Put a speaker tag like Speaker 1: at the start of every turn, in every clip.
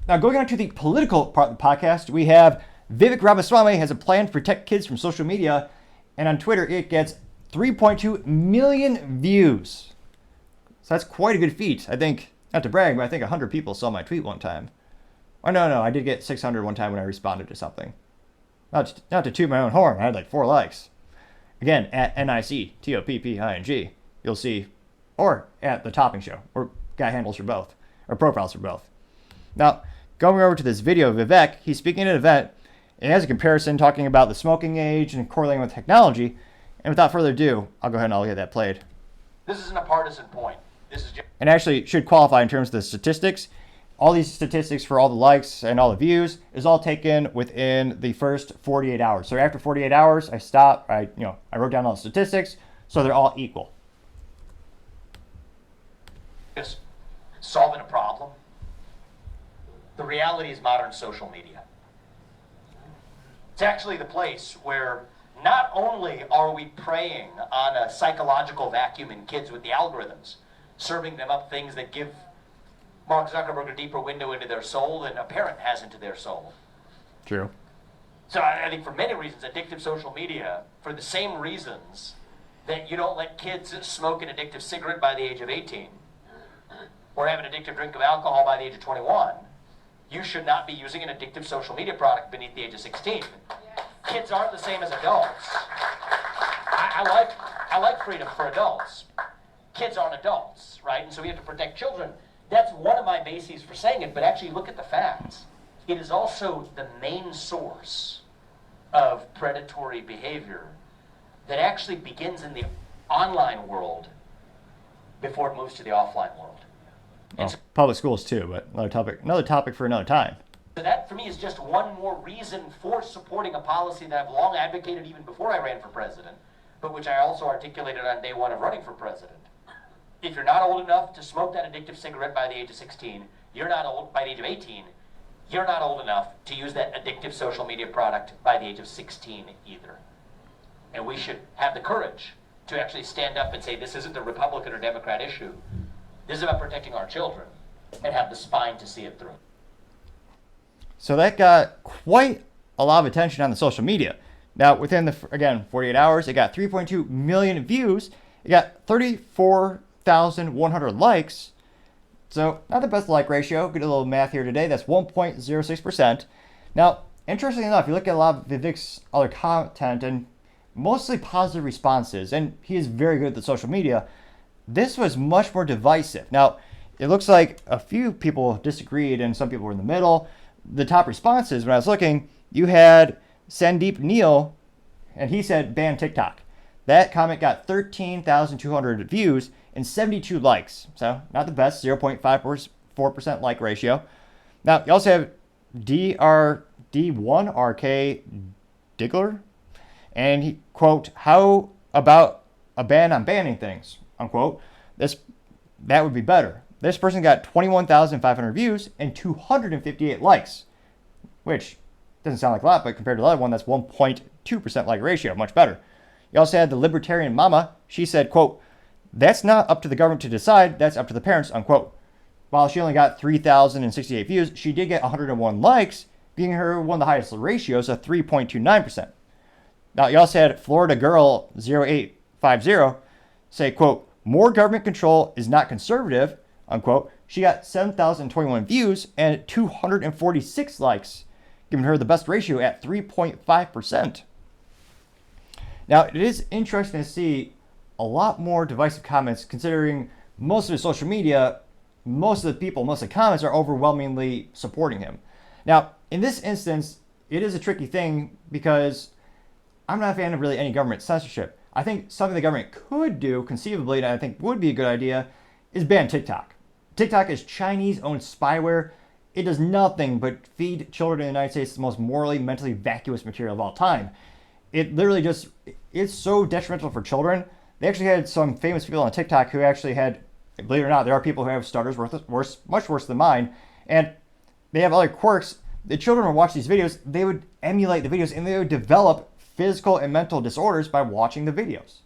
Speaker 1: Now, going on to the political part of the podcast, we have Vivek Ramaswamy has a plan to protect kids from social media, and on Twitter it gets 3.2 million views. So that's quite a good feat. I think, not to brag, but I think 100 people saw my tweet one time. Oh, no, I did get 600 one time when I responded to something. Not to toot my own horn, I had like 4 likes. Again, at NICTOPPING, you'll see, or at The Topping Show, or got handles for both, or profiles for both. Now, going over to this video of Vivek, he's speaking at an event, and he has a comparison talking about the smoking age and correlating with technology. And without further ado, I'll go ahead and I'll get that played.
Speaker 2: This isn't a partisan point. This is just...
Speaker 1: And actually, should qualify in terms of the statistics. All these statistics for all the likes and all the views is all taken within the first 48 hours. So after 48 hours, I stopped. I wrote down all the statistics, so they're all equal.
Speaker 2: Just solving a problem. The reality is modern social media. It's actually the place where not only are we preying on a psychological vacuum in kids with the algorithms, serving them up things that give Mark Zuckerberg a deeper window into their soul than a parent has into their soul.
Speaker 1: True.
Speaker 2: So I think for many reasons, addictive social media, for the same reasons that you don't let kids smoke an addictive cigarette by the age of 18, or have an addictive drink of alcohol by the age of 21, you should not be using an addictive social media product beneath the age of 16. Yes. Kids aren't the same as adults. I like freedom for adults. Kids aren't adults, right? And so we have to protect children. That's one of my bases for saying it, but actually look at the facts. It is also the main source of predatory behavior that actually begins in the online world before it moves to the offline world.
Speaker 1: Well, public schools too, but another topic for another time.
Speaker 2: So that, for me, is just one more reason for supporting a policy that I've long advocated even before I ran for president, but which I also articulated on day one of running for president. If you're not old enough to smoke that addictive cigarette by the age of 16, you're not old by the age of 18, you're not old enough to use that addictive social media product by the age of 16 either. And we should have the courage to actually stand up and say, this isn't a Republican or Democrat issue. This is about protecting our children, and have the spine to see it through.
Speaker 1: So that got quite a lot of attention on the social media. Now, within 48 hours, it got 3.2 million views. It got 34,100 likes. So not the best like ratio. Good little math here today. That's 1.06%. Now, interestingly enough, you look at a lot of Vivek's other content and mostly positive responses, and he is very good at the social media. This was much more divisive. Now, it looks like a few people disagreed and some people were in the middle. The top responses, when I was looking, you had Sandeep Neal, and he said ban TikTok. That comment got 13,200 views and 72 likes. So not the best, 0.54% like ratio. Now, you also have D1RK Diggler, and he, quote, how about a ban on banning things, unquote. That would be better. This person got 21,500 views and 258 likes, which doesn't sound like a lot, but compared to the other one, that's 1.2% like ratio, much better. You also had the Libertarian Mama. She said, quote, that's not up to the government to decide, that's up to the parents, unquote. While she only got 3,068 views, she did get 101 likes, being her one of the highest ratios of 3.29%. Now, you also had Florida Girl 0850 say, quote, more government control is not conservative, unquote. She got 7,021 views and 246 likes, giving her the best ratio at 3.5%. Now, it is interesting to see a lot more divisive comments, considering most of his social media, most of the comments are overwhelmingly supporting him. Now, in this instance, it is a tricky thing because I'm not a fan of really any government censorship. I think something the government could do, conceivably, and I think would be a good idea, is ban TikTok. TikTok is Chinese-owned spyware. It does nothing but feed children in the United States the most morally, mentally vacuous material of all time. It literally just, it's so detrimental for children. They actually had some famous people on TikTok who actually had, believe it or not, there are people who have stutters much worse than mine, and they have other quirks. The children would watch these videos, they would emulate the videos, and they would develop physical and mental disorders by watching the videos.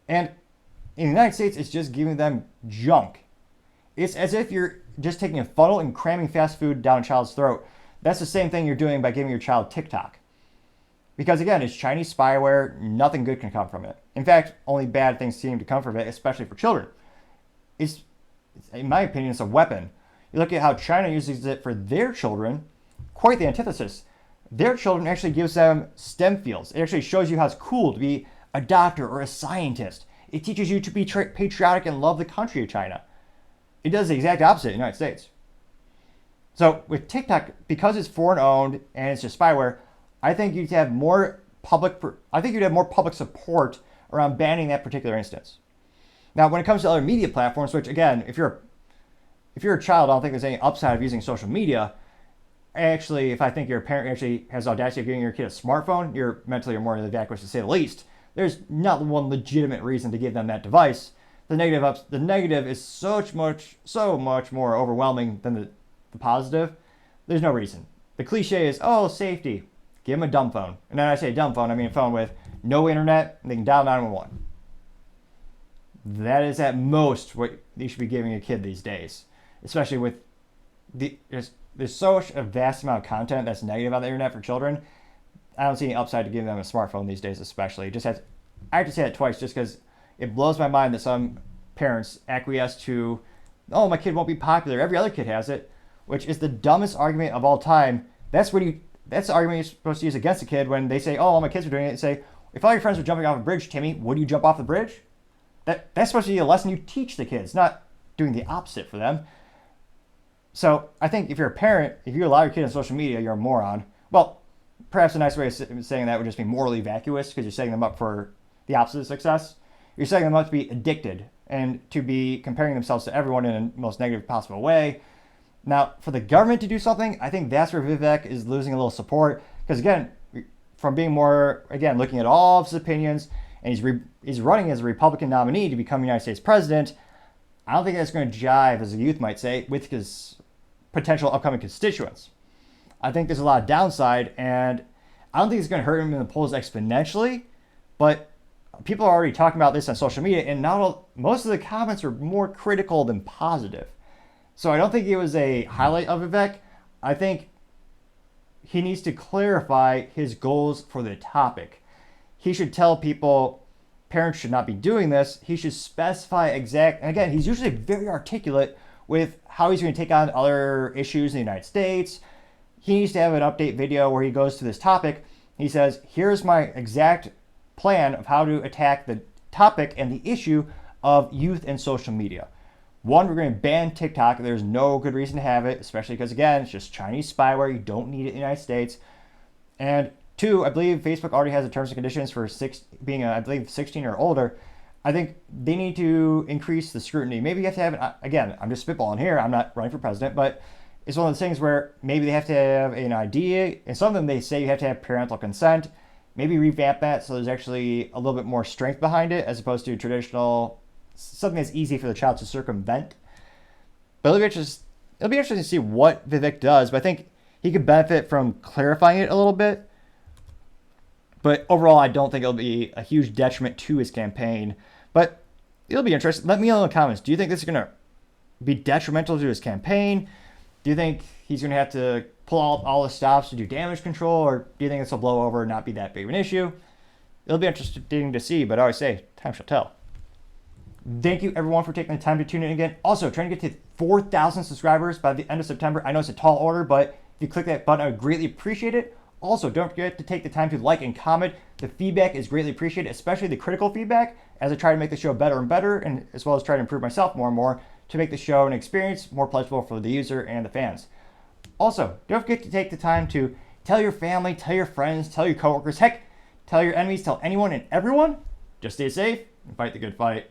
Speaker 1: And in the United States, it's just giving them junk. It's as if you're just taking a funnel and cramming fast food down a child's throat. That's the same thing you're doing by giving your child TikTok. Because again, it's Chinese spyware, nothing good can come from it. In fact, only bad things seem to come from it, especially for children. It's in my opinion, it's a weapon. You look at how China uses it for their children, quite the antithesis. Their children actually gives them STEM fields. It actually shows you how it's cool to be a doctor or a scientist. It teaches you to be patriotic and love the country of China. It does the exact opposite in the United States. So with TikTok, because it's foreign owned and it's just spyware, I think you'd have more public support around banning that particular instance. Now, when it comes to other media platforms, which again, if you're a child, I don't think there's any upside of using social media. Actually, if I think your parent actually has the audacity of giving your kid a smartphone, you're mentally or morally vacuous to say the least. There's not one legitimate reason to give them that device. The negative is so much more overwhelming than the positive. There's no reason. The cliche is, oh, safety. Give them a dumb phone. And then I say dumb phone, I mean a phone with no internet, and they can dial 911. That is at most what you should be giving a kid these days. Especially with there's such a vast amount of content that's negative on the internet for children. I don't see any upside to giving them a smartphone these days, especially. I have to say that twice just because it blows my mind that some parents acquiesce to, oh, my kid won't be popular. Every other kid has it, which is the dumbest argument of all time. That's the argument you're supposed to use against a kid when they say, oh, all my kids are doing it. And say, if all your friends are jumping off a bridge, Timmy, would you jump off the bridge? That's supposed to be a lesson you teach the kids, not doing the opposite for them. So I think if you're a parent, if you allow your kid on social media, you're a moron. Well, perhaps a nice way of saying that would just be morally vacuous because you're setting them up for the opposite of success. You're setting them up to be addicted and to be comparing themselves to everyone in the most negative possible way. Now, for the government to do something, I think that's where Vivek is losing a little support. Because again, from being looking at all of his opinions, and he's running as a Republican nominee to become United States president, I don't think that's going to jive, as the youth might say, with his potential upcoming constituents. I think there's a lot of downside, and I don't think it's going to hurt him in the polls exponentially, but people are already talking about this on social media, and most of the comments are more critical than positive. So I don't think it was a highlight of Vivek. I think he needs to clarify his goals for the topic. He should tell people parents should not be doing this. He should specify and again, he's usually very articulate with how he's going to take on other issues in the United States. He needs to have an update video where he goes to this topic. He says, here's my exact plan of how to attack the topic and the issue of youth and social media. One, we're going to ban TikTok. There's no good reason to have it, especially because, again, it's just Chinese spyware. You don't need it in the United States. And two, I believe Facebook already has the terms and conditions for being, I believe, 16 or older. I think they need to increase the scrutiny. Maybe you have to have, again, I'm just spitballing here. I'm not running for president, but it's one of those things where maybe they have to have an idea. And some of them, they say you have to have parental consent. Maybe revamp that so there's actually a little bit more strength behind it as opposed to traditional, something that's easy for the child to circumvent. But it'll be interesting to see what Vivek does. But I think he could benefit from clarifying it a little bit. But overall, I don't think it'll be a huge detriment to his campaign. But it'll be interesting. Let me know in the comments. Do you think this is going to be detrimental to his campaign? Do you think he's going to have to pull out all the stops to do damage control? Or do you think this will blow over and not be that big of an issue? It'll be interesting to see, but I always say, time shall tell. Thank you, everyone, for taking the time to tune in again. Also, trying to get to 4,000 subscribers by the end of September. I know it's a tall order, but if you click that button, I would greatly appreciate it. Also, don't forget to take the time to like and comment. The feedback is greatly appreciated, especially the critical feedback, as I try to make the show better and better, and as well as try to improve myself more and more to make the show an experience more pleasurable for the user and the fans. Also, don't forget to take the time to tell your family, tell your friends, tell your coworkers, heck, tell your enemies, tell anyone and everyone. Just stay safe and fight the good fight.